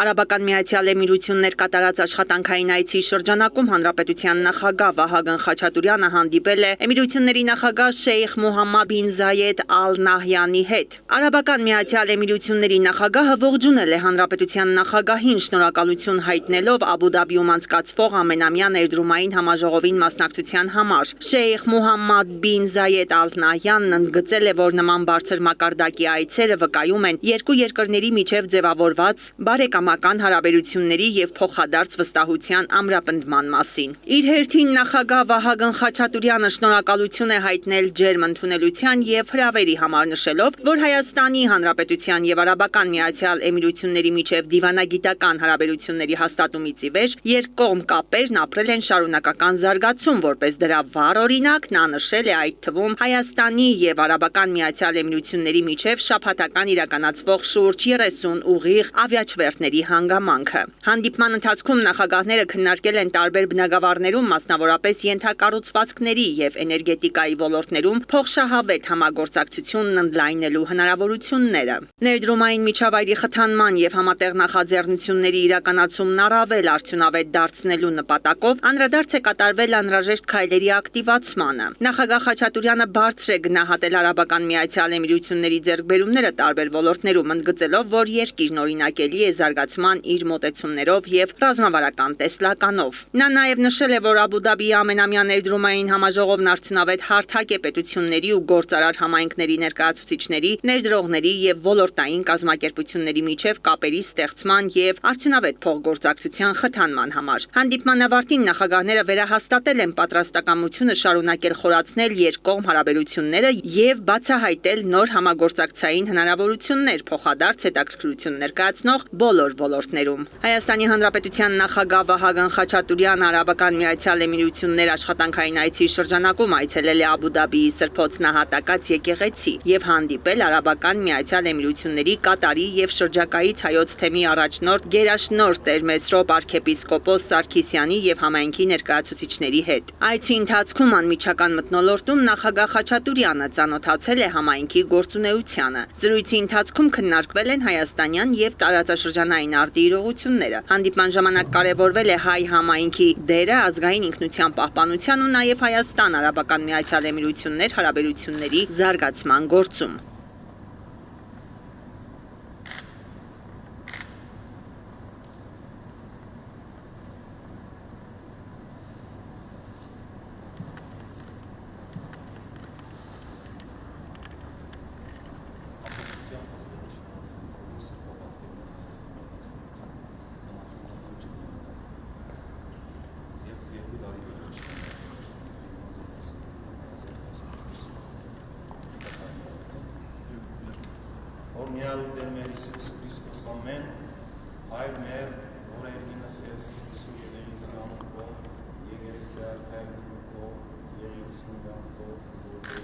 Արաբական Միացյալ Էմիրություններ կատարած աշխատանքային այցի շրջանակում հանրապետության նախագահ Վահագն Խաչատուրյանը հանդիպել է Էմիրությունների նախագահ Շեյխ Մոհամմադ բին Զայեդ Ալ Նահյանի հետ։ Արաբական Միացյալ Էմիրությունների նախագահը ողջունել է հանրապետության նախագահին, շնորհակալություն հայտնելով Աբու Դաբիում անցկացվող ամենամյա ներդրումային համաժողովին մասնակցության համար։ Շեյխ Մոհամմադ բին Զայեդ Ալ Նահյանն ընդգծել է, որ նման բարձր մակարդակի այցերը վկայում են երկու երկրների միջև ձևավորված բարեկամական հարաբերությունների եւ փոխադարձ վստահության ամրապնդման մասին։ Իր հերթին նախագահ Վահագն Խաչատուրյանը շնորհակալություն է հայտնել ջերմ ընդունելության եւ հրավերի համար, նշելով, որ Հայաստանի Հանրապետության եւ Արաբական Միացյալ Էմիրությունների միջև դիվանագիտական հարաբերությունների հաստատումից ի վեր երկկողմ կապերն ապրել են շարունակական զարգացում, որպես դրա վառ օրինակ նա նշել է այդ թվում Հայաստանի եւ Արաբական Միացյալ Էմիրությունների միջև շաբաթական իրականացվող շուրջ 30 ուղիղ ավիաչվերթների հանգամանքը։ Հանդիպման ընթացքում նախագահները քննարկել են տարբեր բնագավառներում, մասնավորապես ենթակառուցվածքների եւ էներգետիկայի ոլորտներում փոխշահավետ համագործակցությունն ընդլայնելու հնարավորությունները։ Ներդրումային միջավայրի խթանման եւ համատեղ նախաձեռնությունների իրականացումն առավել արդյունավետ դարձնելու նպատակով անդրադարձ է կատարվել անհրաժեշտ քայլերի ակտիվացմանը։ Նախագահ Խաչատուրյանը բարձր է գնահատել Արաբական Միացյալ Էմիրությունների ձեռքբերումները տարբեր ոլորտներում, ընդգծելով, որ երկիրն օրինակելի է զարգացման իր մոտեցումներով եւ ռազմավարական տեսլականով։ Նա նաեւ նշել է, որ Աբու Դաբիի ամենամյա ներդրումային համաժողովն արդյունավետ հարթակ է պետությունների ու գործարար համայնքների ներկայացուցիչների, ներդրողների եւ ոլորտային կազմակերպությունների միջև կապերի ստեղծման եւ արդյունավետ փոխգործակցության խթանման համար։ Հանդիպման ավարտին նախագահները վերահաստատել են պատրաստակամությունը շարունակել խորացնել երկկողմ հարաբերությունները եւ բացահայտել նոր համագործակցային հնարավորություններ փոխադարձ հետաքրքրություն ներկայացնող բոլոր ոլորտներում։ Հայաստանի Հանրապետության նախագահ Վահագն Խաչատուրյանը Արաբական Միացյալ Էմիրություններ աշխատանքային այցի շրջանակում այցելել է Աբու Դաբիի Սրբոց Նահատակած եկեղեցի եւ հանդիպել Արաբական Միացյալ Էմիրությունների Կատարի եւ շրջակայից հայոց թեմի առաջնորդ գերաշնորհ Տեր Մեսրոպ arczepiskopos Սարգիսյանի եւ համայնքի ներկայացուցիչների հետ։ Այցի ընթացքում անմիջական մթնոլորտում նախագահ Խաչատուրյանը ծանոթացել է համայնքի գործունեությանը։ Զրույցի ընթացքում քննարկվել են հայաստանյան եւ տարածաշրջանային արդի իրողությունները։ Հանդիպման ժամանակ կարևորվել է հայ համայնքի դերը ազգային ինքնության պահպանության ու նաեւ Հայաստան-Արաբական Միացյալ Էմիրություններ հարաբերությունների զարգացման գործում։ Օրնյալ Տեր մեր Հիսուս Քրիստոս ամեն, հայր մեր, որ երինս ես Հիսու եգեցյան կո, եգես սյար կայքու կո, եգեցյուն դամ կո, որպես